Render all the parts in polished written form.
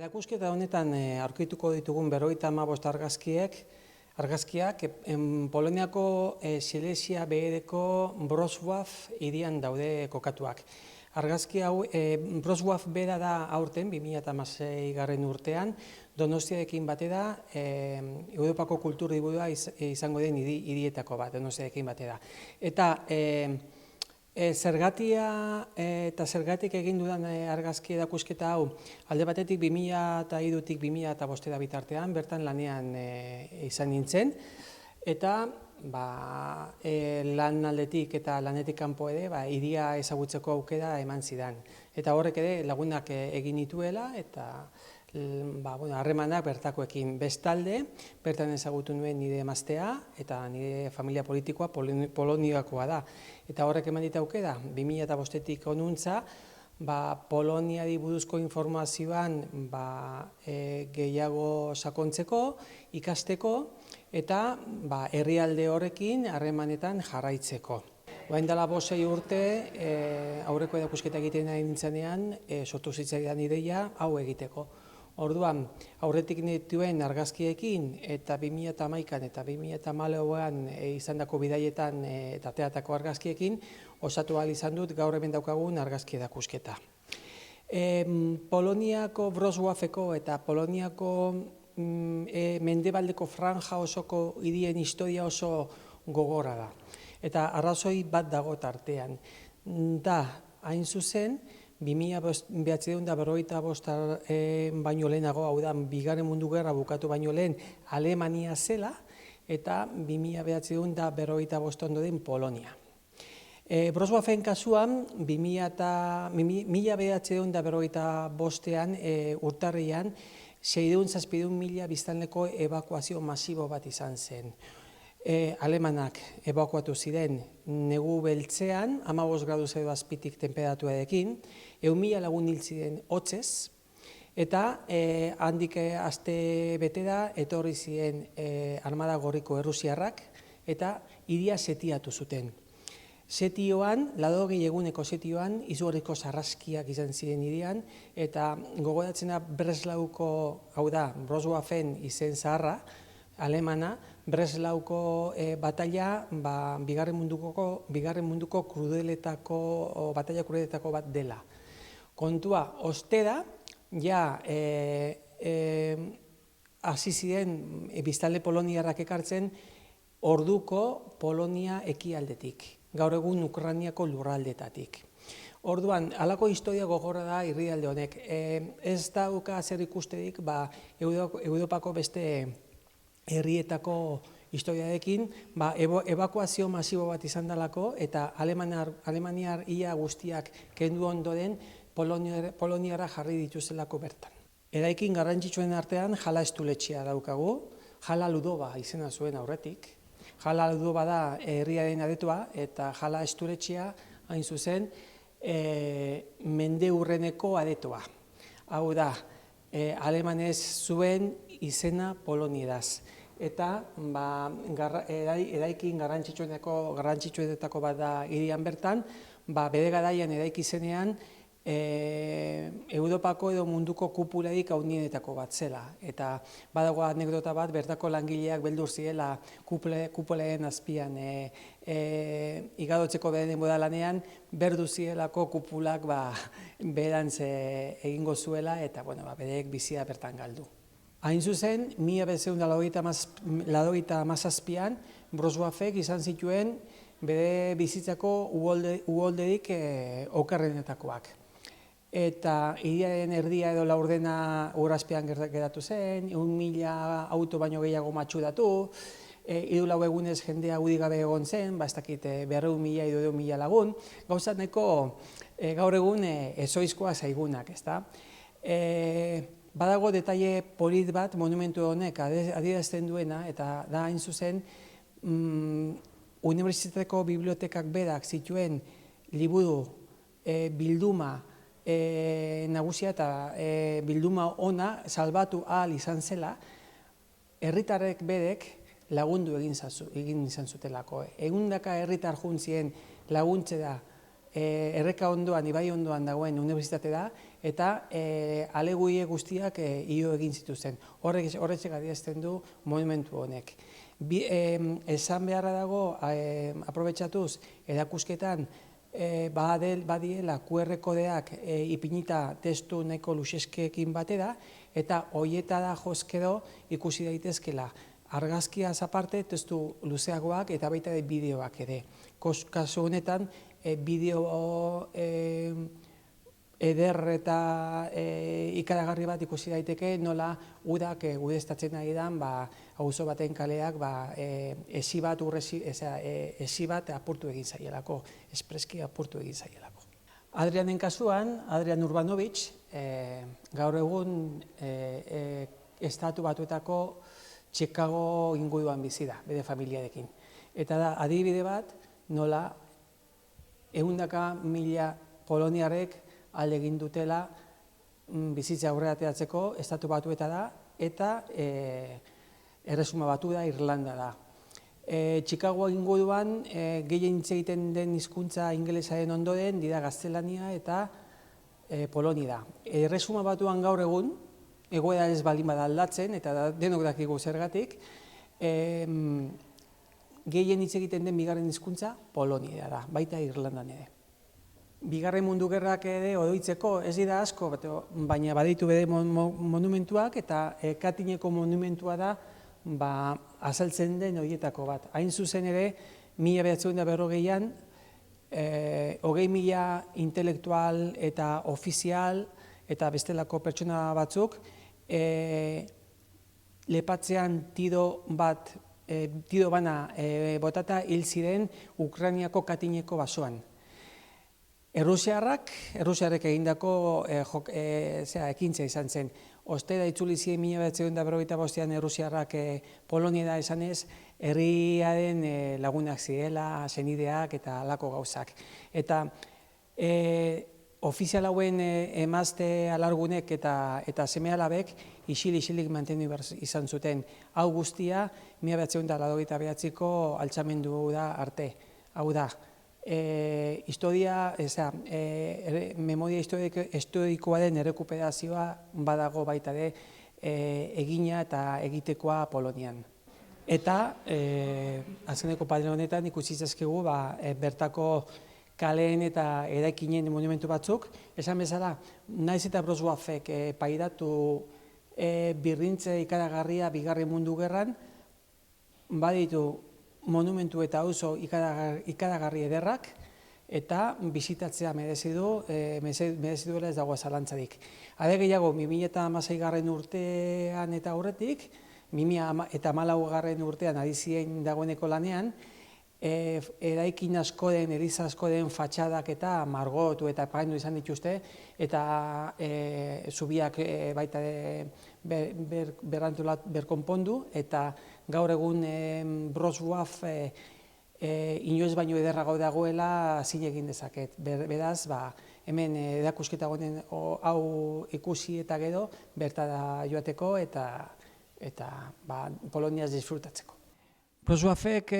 Erakusketa honetan aurkituko ditugun 55 argazkiak Poloniako Silesia behereko Wrocław hirian daude kokatuak. Argazki hau Wrocław bera da aurten 2016 urtean Donostiarekin batera Europako kultur hiriburua izango den hirietako bat Donostiarekin batera. Eta zergatia eta zergatik egin dudan argazki erakusketa hau alde batetik 2003tik 2005 bitartean bertan lanean izan nintzen eta lan aldetik eta lanetik kanpo ere hiria ezagutzeko aukera eman zidan. Eta horrek ere lagunak egin nituela eta harremanak bertakoekin. Bestalde, bertan ezagutu nuen nire emaztea eta nire familia politikoa Poloniakoa da. Eta horrek eman dit aukera, 2005tik honuntza, Poloniari buruzko informazioan gehiago sakontzeko, ikasteko eta herrialde horrekin harremanetan jarraitzeko. Orain dela 5-6 urte, aurreko erakusketa egiten ari nintzenean, sortu zitzaidan ideia hau egiteko. Orduan, aurretik nituen argazkiekin eta 2011an eta 2014an izandako bidaietan eta teatako argazkiekin osatu ahal izan dut gaur hemen daukagun argazki erakusketa. Poloniako Wrocławeko eta Poloniako mendebaldeko franja osoko hirien historia oso gogorra da. Eta arrazoi bat dago tartean. Da, hain zuzen, 1945 baino lehenago, hau da, Bigarren Mundu Gerra bukatu baino lehen Alemania zela, eta 1945 ondoren Polonia. Wrocławen kasuan, 1945an urtarrian 600.000 biztanleko ebakuazio masibo bat izan zen. Alemanak ebakuatu ziren negu beltzean, 15 gradu zero azpitik temperaturarekin, 100.000 lagun hil ziren hotzez, eta handik aste betera etorri ziren Armada Gorriko errusiarrak eta hiria setiatu zuten. Setioan, 80 eguneko setioan, izugarrizko sarraskiak izan ziren hirian, eta gogoratzen da Breslauko, hau da, Wrocławen izen zaharra, alemana, Breslauko bataila Bigarren Munduko bataila krudeletako bat dela. Kontua, ostera, hasi ziren biztanle poloniarrak ekartzen orduko Polonia ekialdetik, gaur egun Ukrainiako lurraldetatik. Orduan, halako historia gogorra da herrialde honek. Ez dauka zer ikusterik Europako beste herrietako historiarekin, ebakuazio masibo bat izan dalako eta alemaniar ia guztiak kendu ondoren Poloniara jarri dituzelako bertan. Eraikin garrantzitsuen artean Jala Estuletxea daukagu, Jala Ludova izena zuen aurretik. Jala Ludova da herriaren aretua eta Jala Estuletxea hain zuzen mendeurreneko aretoa. Hau da, alemanez zuen izena polonieraz. Eta eraikin garrantzitsuenetako bat da hirian bertan, bere garaian eraiki zenean Europako edo munduko kupularik handienetako bat zela. Eta badago anekdota bat, bertako langileak beldur zirela kupularen azpian igarotzeko beren denbora lanean, berdu zirelako kupulak berantz egingo zuela eta bereek bizia bertan galdu. Hain zuzen, 1987an Wrocławek izan zituen bere bizitzako uholderik okerrenetakoak. Eta hiriaren erdia edo laurdena urazpean geratu zen, 1.000 auto baino gehiago matxuratu, 3-4 egunez jendea udigabe egon zen, ez dakit 200.000 lagun, gauza nahiko gaur egun ezoizkoa zaigunak, ezta? Badago detaile polit bat monumentu honek adierazten duena, eta da hain zuzen unibertsitateko bibliotekak berak zituen liburu bilduma nagusia eta bilduma ona salbatu ahal izan zela, herritarrek berek lagundu egin izan zutelako. Egundaka herritar juntzien laguntzera erreka ondoan, ibai ondoan dagoen unibertsitatera, eta aleguie guztiak hilo egin zituzten. Horretzek adierazten du monumentu honek. Esan beharra dago, aprobetxatuz, erakusketan badiela QR kodeak ipinita testu nahiko luxeskeekin batera, eta hoietara jozkero ikusi daitezkela argazkiaz aparte testu luzeagoak eta baita bideoak ere. Kasu honetan, bideo eder eta ikaragarri bat ikusi daiteke nola udak udeztatzen ari dan auzo baten kaleak esi bat apurtu egin zaielako, espreski apurtu egin zaielako. Adrianen kasuan, Adrian Urbanovic, gaur egun Estatu Batuetako Chicago inguruan bizi da, bere familiarekin. Eta da, adibide bat, nola 100.000 poloniarrek alde egin dutela bizitza aurrera ateratzeko Estatu Batuetara eta Erresuma Batua Irlanda da. Chicago inguruan gehien hitz egiten den hizkuntza ingelesaren ondoren dira gaztelania eta Polonia da. Erresuma Batuan gaur egun, egoera ez baldin bada aldatzen, eta denok dakigu zergatik, gehien hitz egiten den bigarren hizkuntza Polonia da, baita Irlandan ere. Bigarren Mundu Gerrak ere oroitzeko ez dira asko, baina baditu bere monumentuak, eta Katineko monumentua da azaltzen den horietako bat. Hain zuzen ere, 1940an, 20.000 intelektual eta ofizial eta bestelako pertsona batzuk lepatzean tiro bana botata hil ziren Ukrainiako Katineko basoan. Errusiarrek egindako ekintza izan zen. Ostera itzuli ziren 1945an Errusiarrak Poloniara esanez, herriaren lagunak zirela, senideak eta halako gauzak. Eta ofizial hauen emazte alargunek eta seme-alabek isilik mantendu izan zuten. Hau guztia 1989ko altxamendu da arte. Hau da, memoria historikoaren errekuperazioa badago baita ere egina eta egitekoa Polonian. Eta azkeneko panel honetan ikusi zaizkigu bertako kaleen eta eraikinen monumentu batzuk, esan bezala, naiz eta Wrocławek pairatu birrintze ikaragarria Bigarren Mundu Gerran, baditu monumentu eta auzo ikaragarri ederrak, eta bisitatzea merezi duela ez dago zalantzarik. Are gehiago, 2016 urtean eta aurretik, 2014 urtean ari ziren dagoeneko lanean, eraikin askoren, eriza askoren fatxadak eta margotu eta paindu izan dituzte, eta zubiak baita berkonpondu, eta gaur egun Wrocław inoiz baino ederrago dagoela zin egin dezaket. Beraz, hemen erakusketa hau ikusi eta gero, bertara joateko eta Poloniaz disfrutatzeko. Wrocławek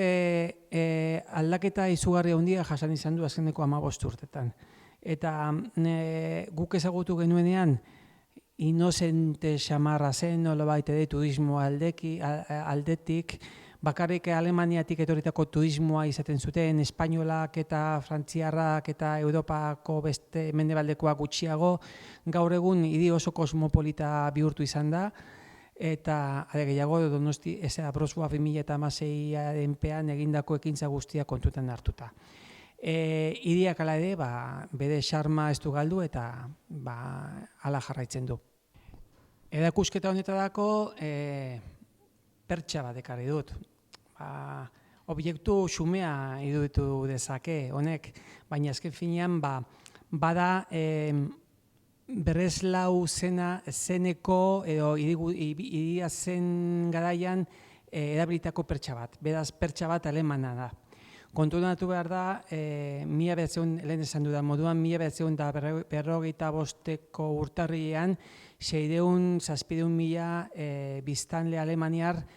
aldaketa izugarri handia jasan izan du azkeneko 15 urtetan. Eta guk ezagutu genuenean, inozente xamarra zen, nolabait ere turismo aldetik, bakarrik Alemaniatik etorritako turismoa izaten zuten, espainolak eta frantziarrak eta Europako beste mendebaldekoak gutxiago, gaur egun hiri oso kosmopolita bihurtu izan da, eta gehiago Donosti Wrocław 2016-pean egindako ekintza guztia kontutan hartuta. Hiriak hala ere, bere xarma ez du galdu eta hala jarraitzen du. Erakusketa honetarako pertsa bat ekarri dut. Objektu xumea iruditu dezake honek, baina azken finean bada Breslau zeneko edo hiria zen garaian erabilitako pertsa bat. Beraz, pertsa bat alemana da. Kontuatu behar da, lehen esan dudan moduan, 1945ko urtarrilean 600.000 biztanle alemaniar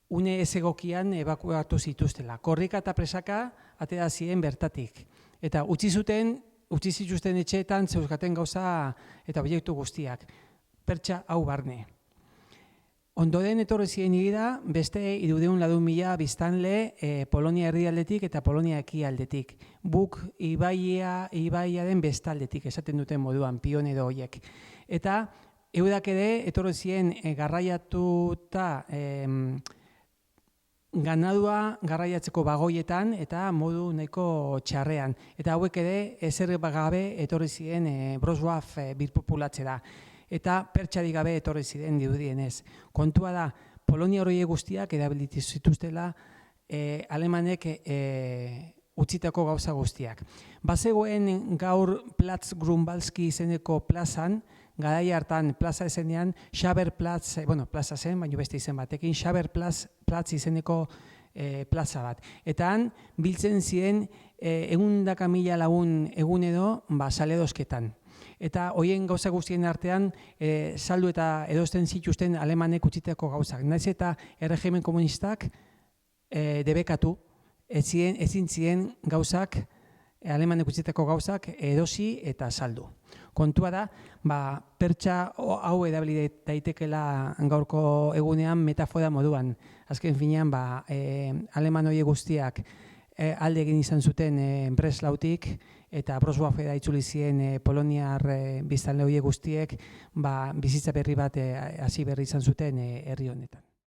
une ez egokian ebakuatu zituztela. Korrika eta presaka atera ziren bertatik. Eta utzi zuten utzi zituzten etxeetan zeuzkaten gauza eta obiektu guztiak, pertsa hau barne. Ondoren etorri ziren higida beste 300.000 biztanle Polonia erdialdetik eta Polonia ekialdetik. Buk ibaiaren bestaldetik esaten duten moduan, pionedo horiek. Eta eudak ere etorri ziren garraiatuta ganadua garraiatzeko bagoietan eta modu nahiko txarrean. Eta hauek ere ezer gabe etorri ziren Wrocław birpopulatzera. Eta pertsarik gabe etorri ziren dirudienez. Kontua da, Polonia horiek guztiak erabilitu zituztela alemanek utzitako gauza guztiak. Bazegoen gaur Platz Grunwaldzki izeneko plazan, garai hartan plaza ezenean, Schaberplatz, plaza zen, baina beste izen batekin, Schaberplatz izeneko plaza bat. Eta han, biltzen ziren 100.000 lagun egunero saledosketan. Eta horien gauza guztien artean saldu eta edosten zituzten alemanek utzitako gauzak. Naiz eta erregimen komunistak debekatu, ezin ziren gauzak, alemanek utzitako gauzak edosi eta saldu. Kontua da, pertsa hau erabili daitekela gaurko egunean metafora moduan. Azken finean, aleman horiek guztiak alde egin izan zuten Breslautik eta Wrocławera itzuli ziren poloniar biztanle horiek guztiek bizitza berri bat hasi berri izan zuten herri honetan.